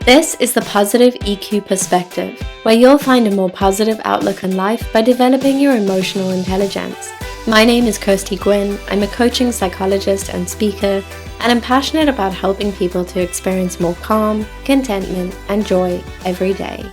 This is the Positive EQ Perspective, where you'll find a more positive outlook on life by developing your emotional intelligence. My name is Kirsty Gwynn. I'm a coaching psychologist and speaker, and I'm passionate about helping people to experience more calm, contentment, and joy every day.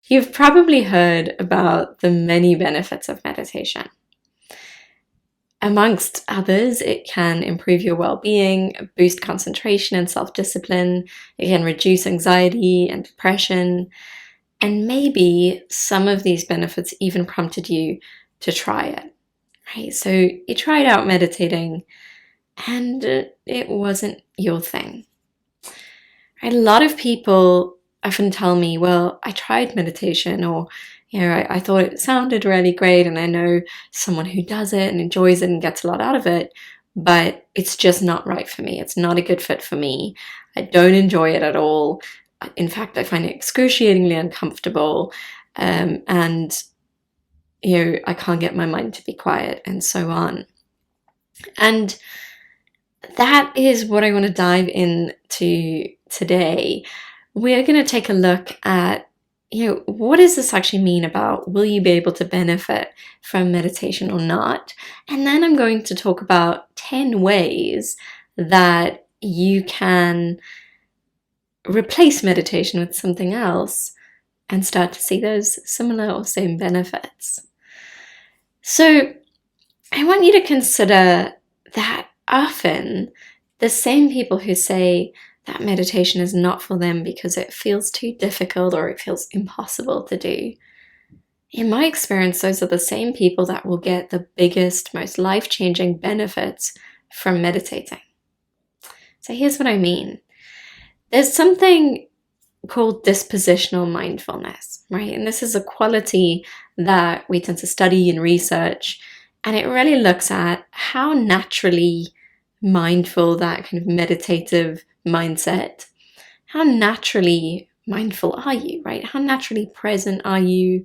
You've probably heard about the many benefits of meditation. Amongst others, it can improve your well-being, boost concentration and self-discipline, it can reduce anxiety and depression, and maybe some of these benefits even prompted you to try it, right? So you tried out meditating and it wasn't your thing. Right? A lot of people often tell me, well, I tried meditation, or I thought it sounded really great and I know someone who does it and enjoys it and gets a lot out of it, but it's just not right for me. It's not a good fit for me. I don't enjoy it at all. In fact, I find it excruciatingly uncomfortable, and I can't get my mind to be quiet and so on. And that is what I want to dive into today. We're going to take a look at what does this actually mean about will you be able to benefit from meditation or not? And then I'm going to talk about 10 ways that you can replace meditation with something else and start to see those similar or same benefits. So I want you to consider that often the same people who say that meditation is not for them because it feels too difficult or it feels impossible to do. In my experience, those are the same people that will get the biggest, most life-changing benefits from meditating. So here's what I mean. There's something called dispositional mindfulness, right? And this is a quality that we tend to study and research, and it really looks at how naturally mindful that kind of meditative mindset, how naturally mindful are you, right? How naturally present are you?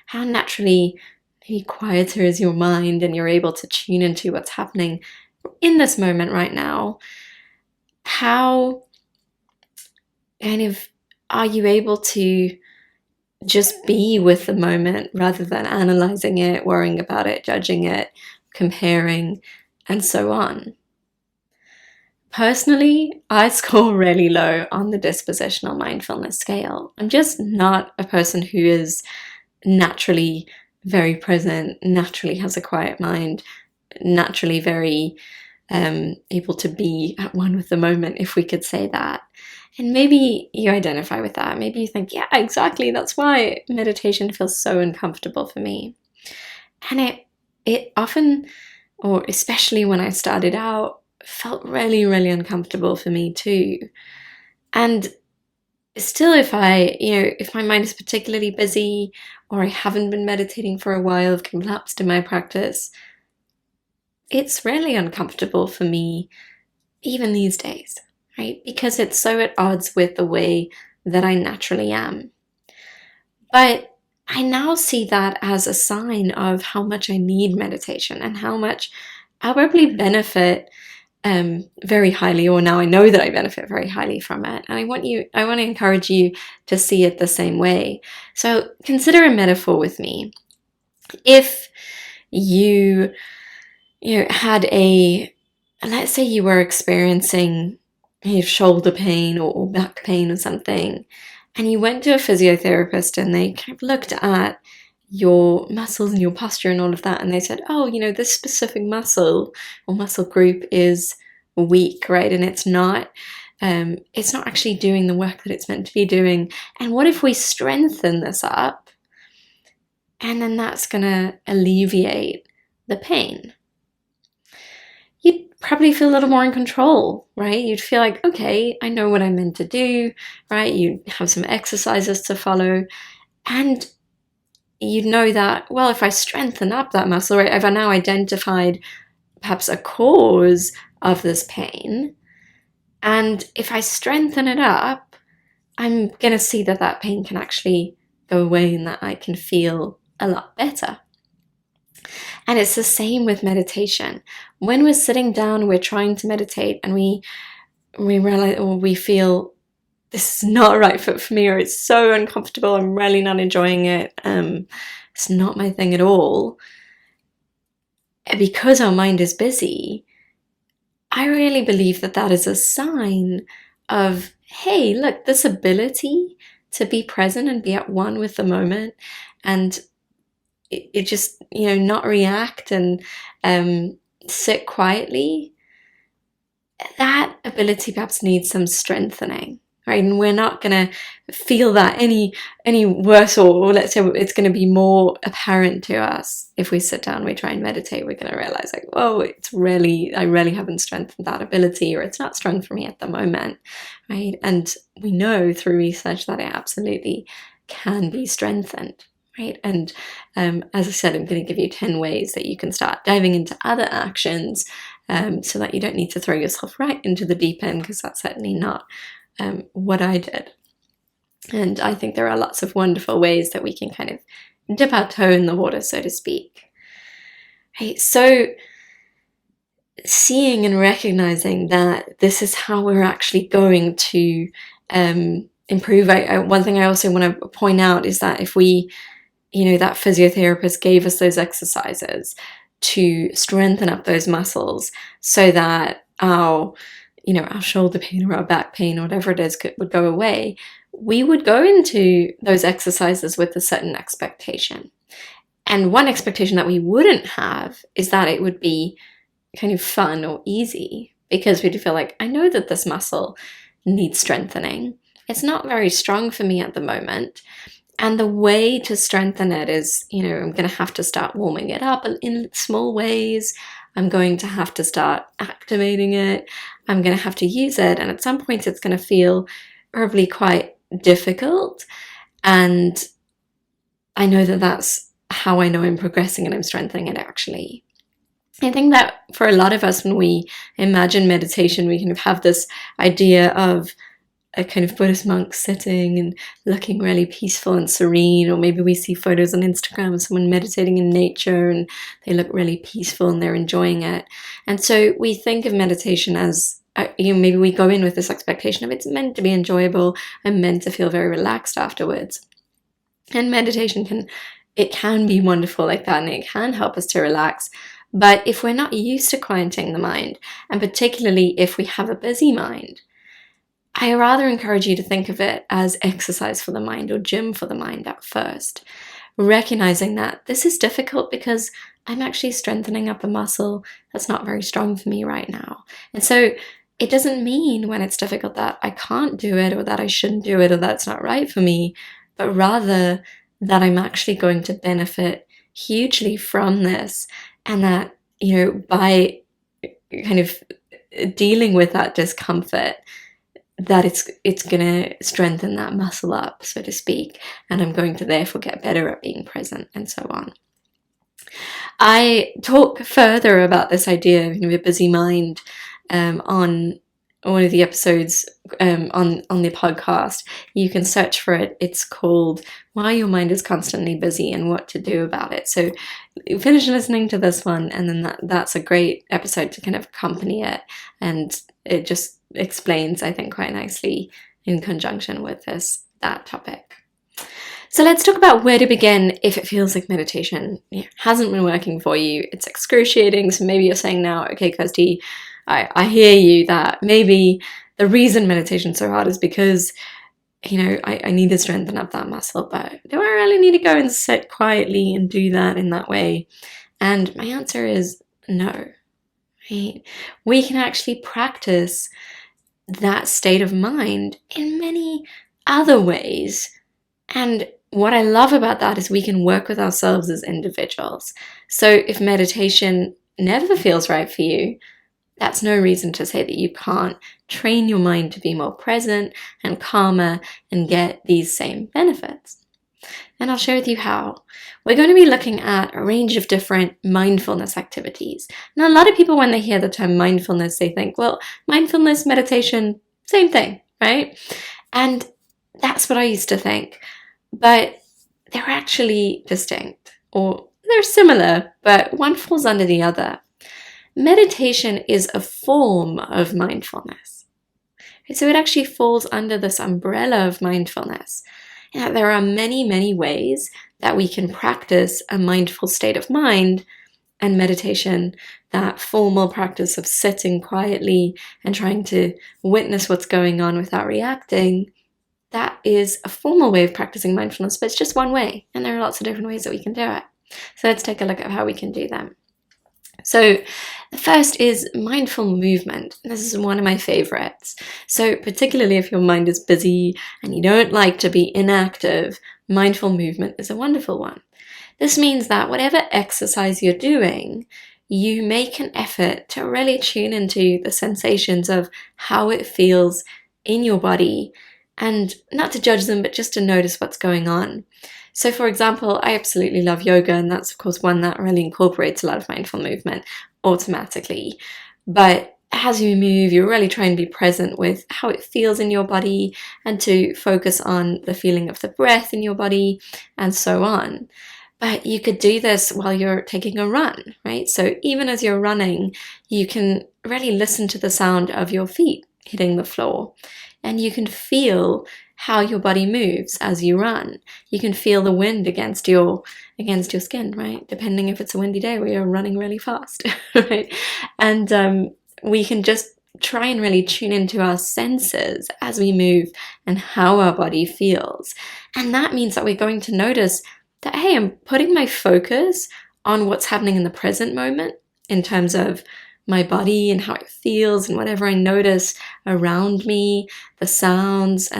How naturally maybe quieter is your mind and you're able to tune into what's happening in this moment right now? How kind of are you able to just be with the moment rather than analyzing it, worrying about it, judging it, comparing, and so on? Personally, I score really low on the dispositional mindfulness scale. I'm just not a person who is naturally very present, naturally has a quiet mind, naturally very able to be at one with the moment, if we could say that. And maybe you identify with that. Maybe you think, yeah, exactly, that's why meditation feels so uncomfortable for me. And it often, or especially when I started out, felt really, really uncomfortable for me too. And still, if my mind is particularly busy or I haven't been meditating for a while, I've collapsed in my practice, it's really uncomfortable for me even these days, right? Because it's so at odds with the way that I naturally am. But I now see that as a sign of how much I need meditation and how much I'll probably benefit very highly, or now I know that I benefit very highly from it. And I want to encourage you to see it the same way. So consider a metaphor with me. If you had let's say you were experiencing shoulder pain or back pain or something, and you went to a physiotherapist and they kind of looked at your muscles and your posture and all of that, and they said, oh, this specific muscle or muscle group is weak, right? And it's not actually doing the work that it's meant to be doing. And what if we strengthen this up? And then that's gonna alleviate the pain. You'd probably feel a little more in control, right? You'd feel like, okay, I know what I'm meant to do, right? You'd have some exercises to follow, and you'd know that, well, if I strengthen up that muscle, right, I've now identified perhaps a cause of this pain, and if I strengthen it up, I'm going to see that pain can actually go away and that I can feel a lot better. And it's the same with meditation. When we're sitting down, we're trying to meditate, and we realize, or we feel this is not a right fit for me, or it's so uncomfortable, I'm really not enjoying it, it's not my thing at all. Because our mind is busy, I really believe that that is a sign of, hey, look, this ability to be present and be at one with the moment, and it just, not react and sit quietly, that ability perhaps needs some strengthening, right? And we're not going to feel that any worse, or let's say it's going to be more apparent to us if we sit down, we try and meditate. We're going to realize like, whoa, I really haven't strengthened that ability, or it's not strong for me at the moment, right? And we know through research that it absolutely can be strengthened, right? And as I said, I'm going to give you 10 ways that you can start diving into other actions, so that you don't need to throw yourself right into the deep end, because that's certainly not what I did. And I think there are lots of wonderful ways that we can kind of dip our toe in the water, so to speak. Right? So seeing and recognizing that this is how we're actually going to improve. One thing I also want to point out is that if we, that physiotherapist gave us those exercises to strengthen up those muscles so that our shoulder pain or our back pain or whatever it is would go away, we would go into those exercises with a certain expectation. And one expectation that we wouldn't have is that it would be kind of fun or easy, because we'd feel like, I know that this muscle needs strengthening. It's not very strong for me at the moment. And the way to strengthen it is, I'm going to have to start warming it up in small ways. I'm going to have to start activating it. I'm going to have to use it. And at some point, it's going to feel probably quite difficult. And I know that that's how I know I'm progressing and I'm strengthening it, actually. I think that for a lot of us, when we imagine meditation, we kind of have this idea of a kind of Buddhist monk sitting and looking really peaceful and serene, or maybe we see photos on Instagram of someone meditating in nature and they look really peaceful and they're enjoying it. And so we think of meditation as, maybe we go in with this expectation of it's meant to be enjoyable and meant to feel very relaxed afterwards. And meditation can be wonderful like that, and it can help us to relax. But if we're not used to quieting the mind, and particularly if we have a busy mind, I rather encourage you to think of it as exercise for the mind or gym for the mind at first, recognizing that this is difficult because I'm actually strengthening up a muscle that's not very strong for me right now. And so it doesn't mean when it's difficult that I can't do it, or that I shouldn't do it, or that's not right for me, but rather that I'm actually going to benefit hugely from this, and that, by kind of dealing with that discomfort, that it's going to strengthen that muscle up, so to speak, and I'm going to therefore get better at being present, and so on. I talk further about this idea of a busy mind on one of the episodes on the podcast. You can search for it. It's called Why Your Mind is Constantly Busy and What to Do About It. So finish listening to this one, and then that's a great episode to kind of accompany it, and it just explains, I think, quite nicely in conjunction with that topic. So let's talk about where to begin if it feels like meditation hasn't been working for you. It's excruciating. So maybe you're saying now, okay, Kirsty, I hear you that maybe the reason meditation's so hard is because, I need to strengthen up that muscle, but do I really need to go and sit quietly and do that in that way? And my answer is no. Right? We can actually practice that state of mind in many other ways. And what I love about that is we can work with ourselves as individuals. So if meditation never feels right for you, that's no reason to say that you can't train your mind to be more present and calmer and get these same benefits. And I'll share with you how. We're going to be looking at a range of different mindfulness activities. Now, a lot of people, when they hear the term mindfulness, they think, well, mindfulness, meditation, same thing, right? And that's what I used to think. But they're actually distinct, or they're similar, but one falls under the other. Meditation is a form of mindfulness. So it actually falls under this umbrella of mindfulness. There are many, many ways that we can practice a mindful state of mind, and meditation, that formal practice of sitting quietly and trying to witness what's going on without reacting, that is a formal way of practicing mindfulness, but it's just one way, and there are lots of different ways that we can do it. So let's take a look at how we can do them. So the first is mindful movement. This is one of my favorites. So particularly if your mind is busy and you don't like to be inactive, mindful movement is a wonderful one. This means that whatever exercise you're doing, you make an effort to really tune into the sensations of how it feels in your body, and not to judge them, but just to notice what's going on. So for example, I absolutely love yoga, and that's of course one that really incorporates a lot of mindful movement automatically. But as you move, you really try and be present with how it feels in your body, and to focus on the feeling of the breath in your body, and so on. But you could do this while you're taking a run, right? So even as you're running, you can really listen to the sound of your feet hitting the floor, and you can feel how your body moves as you run. You can feel the wind against your skin, right? Depending if it's a windy day where you're running really fast, right? And we can just try and really tune into our senses as we move and how our body feels. And that means that we're going to notice that, hey, I'm putting my focus on what's happening in the present moment in terms of my body and how it feels, and whatever I notice around me, the sounds,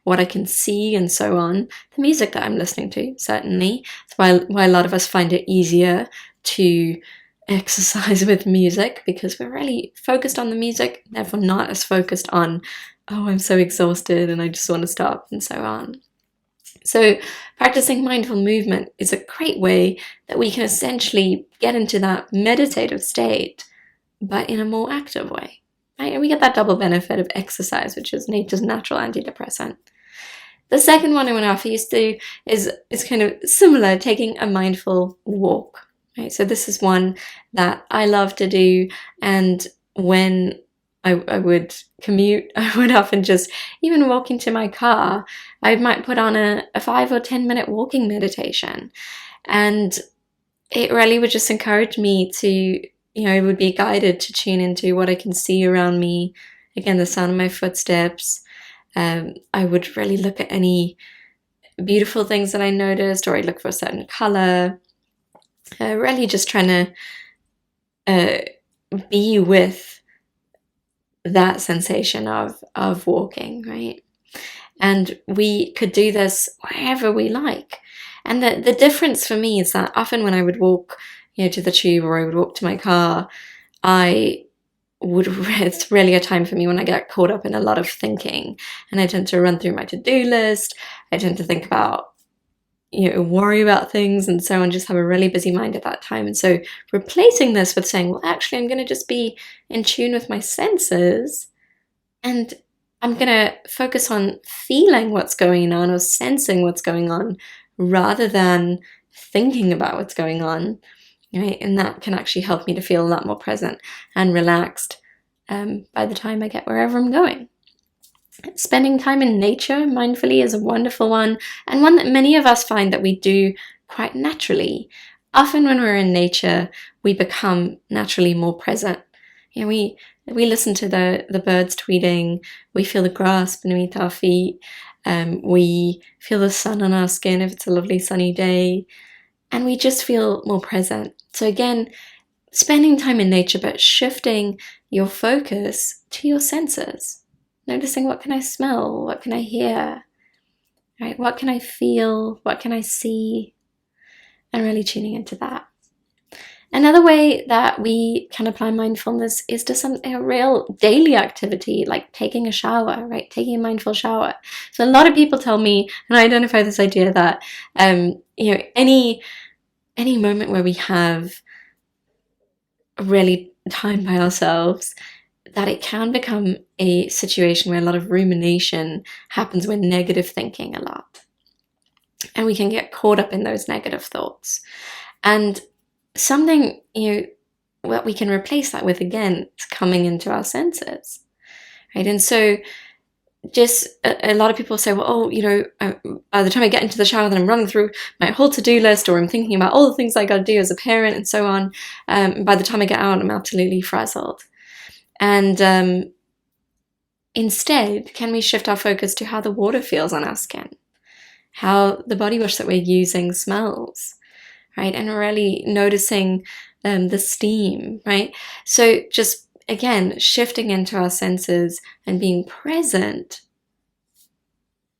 what I can see, and so on. The music that I'm listening to, certainly. That's why a lot of us find it easier to exercise with music, because we're really focused on the music, therefore not as focused on, oh, I'm so exhausted and I just want to stop, and so on. So practicing mindful movement is a great way that we can essentially get into that meditative state, but in a more active way, right? And we get that double benefit of exercise, which is nature's natural antidepressant. The second one I want to offer you is kind of similar, taking a mindful walk, right? So this is one that I love to do, and when I would commute, I would often just, even walking to my car, I might put on a 5 or 10 minute walking meditation. And it really would just encourage me to, it would be guided to tune into what I can see around me. Again, the sound of my footsteps. I would really look at any beautiful things that I noticed, or I'd look for a certain color. Really just trying to be with that sensation of walking, right? And we could do this wherever we like. And the difference for me is that often when I would walk, to the tube, or I would walk to my car, it's really a time for me when I get caught up in a lot of thinking, and I tend to run through my to-do list. I tend to think about, worry about things, and so on, just have a really busy mind at that time. And so replacing this with saying, well, actually, I'm going to just be in tune with my senses, and I'm going to focus on feeling what's going on, or sensing what's going on, rather than thinking about what's going on, right? And that can actually help me to feel a lot more present and relaxed by the time I get wherever I'm going. Spending time in nature mindfully is a wonderful one, and one that many of us find that we do quite naturally. Often when we're in nature, we become naturally more present. We listen to the birds tweeting, we feel the grass beneath our feet, we feel the sun on our skin if it's a lovely sunny day, and we just feel more present. So again, spending time in nature, but shifting your focus to your senses. Noticing, what can I smell? What can I hear? Right? What can I feel? What can I see? And really tuning into that. Another way that we can apply mindfulness is to a real daily activity, like taking a shower, right? Taking a mindful shower. So a lot of people tell me, and I identify this idea that, any moment where we have really time by ourselves, that it can become a situation where a lot of rumination happens, with negative thinking a lot. And we can get caught up in those negative thoughts. And something, what we can replace that with, again, is coming into our senses. right? And so just a lot of people say, well, oh, you know, by the time I get into the shower, then I'm running through my whole to-do list, or I'm thinking about all the things I got to do as a parent and so on. By the time I get out, I'm absolutely frazzled. And instead, can we shift our focus to how the water feels on our skin, how the body wash that we're using smells, right? And really noticing the steam, right? So just, again, shifting into our senses and being present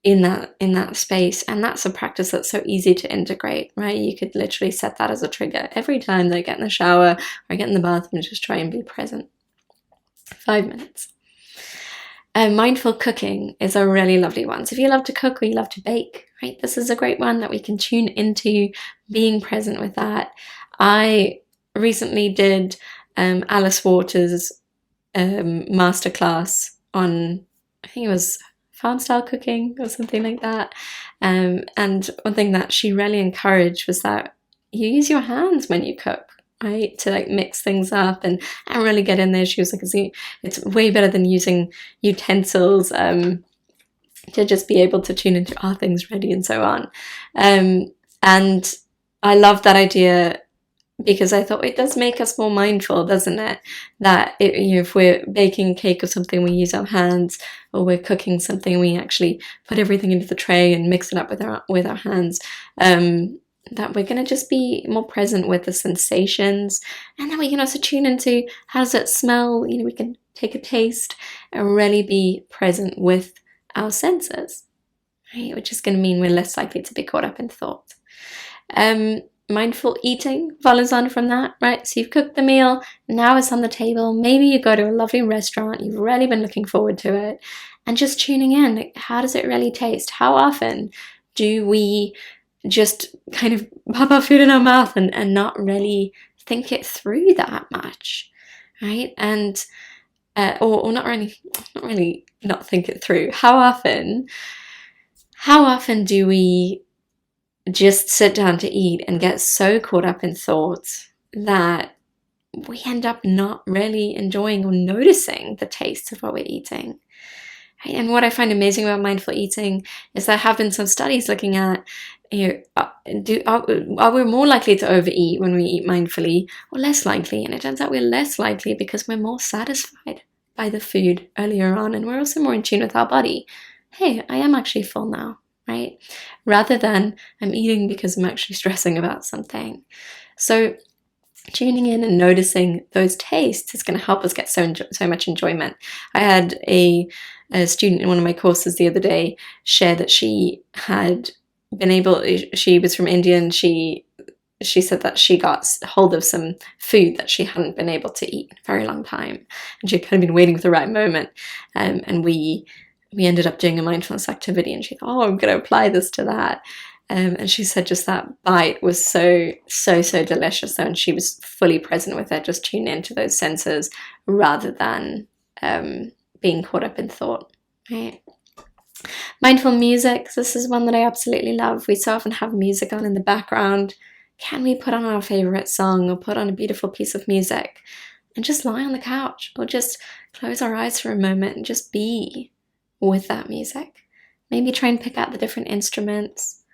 in that space. And that's a practice that's so easy to integrate, right? You could literally set that as a trigger every time that I get in the shower or I get in the bathroom, just try and be present. 5 minutes. Mindful cooking is a really lovely one. So if you love to cook or you love to bake, right, this is a great one that we can tune into, being present with that. I recently did Alice Waters' masterclass on, I think it was farm style cooking or something like that. And one thing that she really encouraged was that you use your hands when you cook, right, to like mix things up and really get in there. She was like, it's way better than using utensils to just be able to tune into, are things ready and so on. And I love that idea, because I thought it does make us more mindful, doesn't it? That if we're baking cake or something, we use our hands, or we're cooking something, we actually put everything into the tray and mix it up with our hands. That we're going to just be more present with the sensations, and then we can also tune into, how does it smell? You know, we can take a taste and really be present with our senses, right? Which is going to mean we're less likely to be caught up in thought. Mindful eating follows on from that, right? So you've cooked the meal, now it's on the table. Maybe you go to a lovely restaurant, you've really been looking forward to it, and just tuning in, like, how does it really taste? How often do we just kind of pop our food in our mouth and not really think it through that much, right? And or not really not think it through. How often do we just sit down to eat and get so caught up in thoughts that we end up not really enjoying or noticing the taste of what we're eating? And what I find amazing about mindful eating is there have been some studies looking at, are we more likely to overeat when we eat mindfully, or less likely? And it turns out we're less likely because we're more satisfied by the food earlier on, and we're also more in tune with our body. Hey, I am actually full now, right? Rather than I'm eating because I'm actually stressing about something. So tuning in and noticing those tastes is going to help us get so much enjoyment. I had a student in one of my courses the other day share that she was from India, and she said that she got hold of some food that she hadn't been able to eat in a very long time, and she'd kind of been waiting for the right moment, and we ended up doing a mindfulness activity, and she thought, oh, I'm going to apply this to that. And she said just that bite was so delicious, and she was fully present with it, just tuned into those senses rather than being caught up in thought, right? Mindful music, this is one that I absolutely love. We so often have music on in the background. Can we put on our favorite song, or put on a beautiful piece of music and just lie on the couch, or just close our eyes for a moment and just be with that music? Maybe try and pick out the different instruments,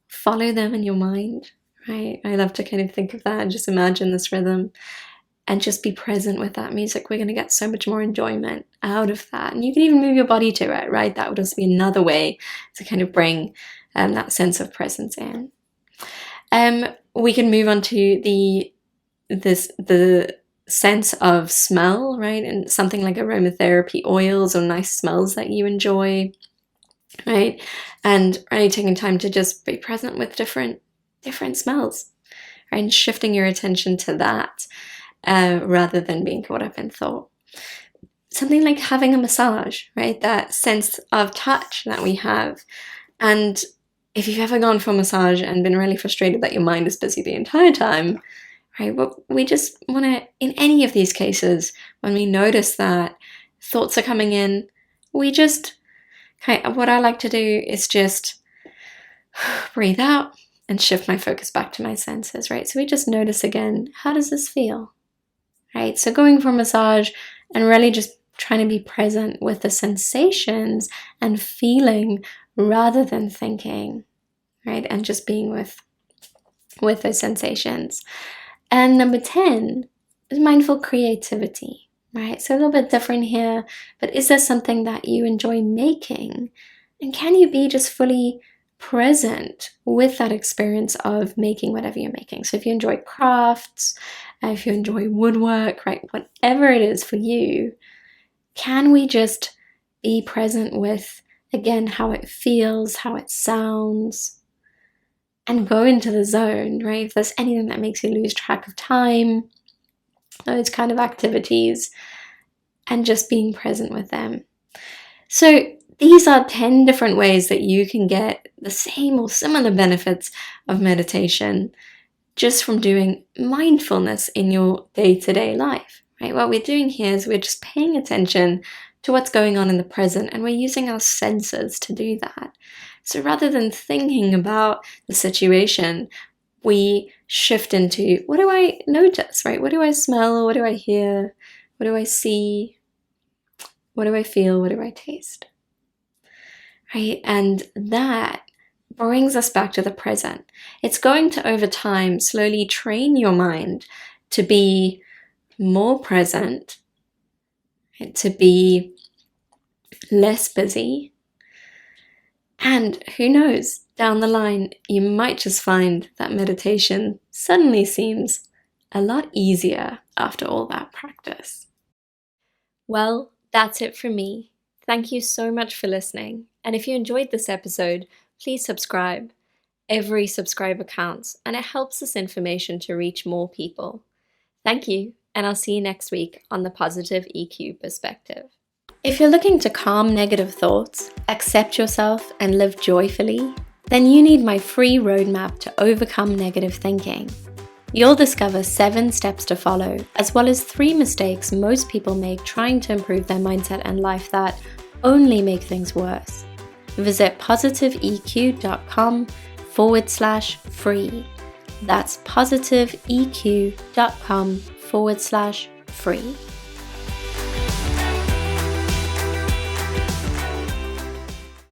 follow them in your mind, right? I love to kind of think of that and just imagine this rhythm and just be present with that music. We're going to get so much more enjoyment out of that. And you can even move your body to it, right? That would also be another way to kind of bring that sense of presence in. We can move on to the sense of smell, right? And something like aromatherapy oils or nice smells that you enjoy, right? And really taking time to just be present with different smells, right? And shifting your attention to that rather than being caught up in thought. Something like having a massage, right? That sense of touch that we have. And if you've ever gone for a massage and been really frustrated that your mind is busy the entire time, right? Well, we just want to, in any of these cases, when we notice that thoughts are coming in, we just, what I like to do is just breathe out and shift my focus back to my senses, right? So we just notice again, how does this feel, right? So going for a massage and really just trying to be present with the sensations and feeling rather than thinking, right? And just being with those sensations. And number 10 is mindful creativity, right? So a little bit different here, but is there something that you enjoy making? And can you be just fully present with that experience of making whatever you're making? So if you enjoy crafts, if you enjoy woodwork, right, whatever it is for you, can we just be present with, again, how it feels, how it sounds, and go into the zone, right? If there's anything that makes you lose track of time, those kind of activities, and just being present with them. So these are 10 different ways that you can get the same or similar benefits of meditation just from doing mindfulness in your day-to-day life, right? What we're doing here is we're just paying attention to what's going on in the present, and we're using our senses to do that. So rather than thinking about the situation, we shift into, what do I notice, right? What do I smell? What do I hear? What do I see? What do I feel? What do I taste? Right? And that brings us back to the present. It's going to, over time, slowly train your mind to be more present, to be less busy. And who knows, down the line, you might just find that meditation suddenly seems a lot easier after all that practice. Well, that's it from me. Thank you so much for listening. And if you enjoyed this episode, please subscribe. Every subscriber counts, and it helps this information to reach more people. Thank you, and I'll see you next week on the Positive EQ Perspective. If you're looking to calm negative thoughts, accept yourself, and live joyfully, then you need my free roadmap to overcome negative thinking. You'll discover 7 steps to follow, as well as 3 mistakes most people make trying to improve their mindset and life that only make things worse. Visit positiveeq.com/free. That's positiveeq.com/free.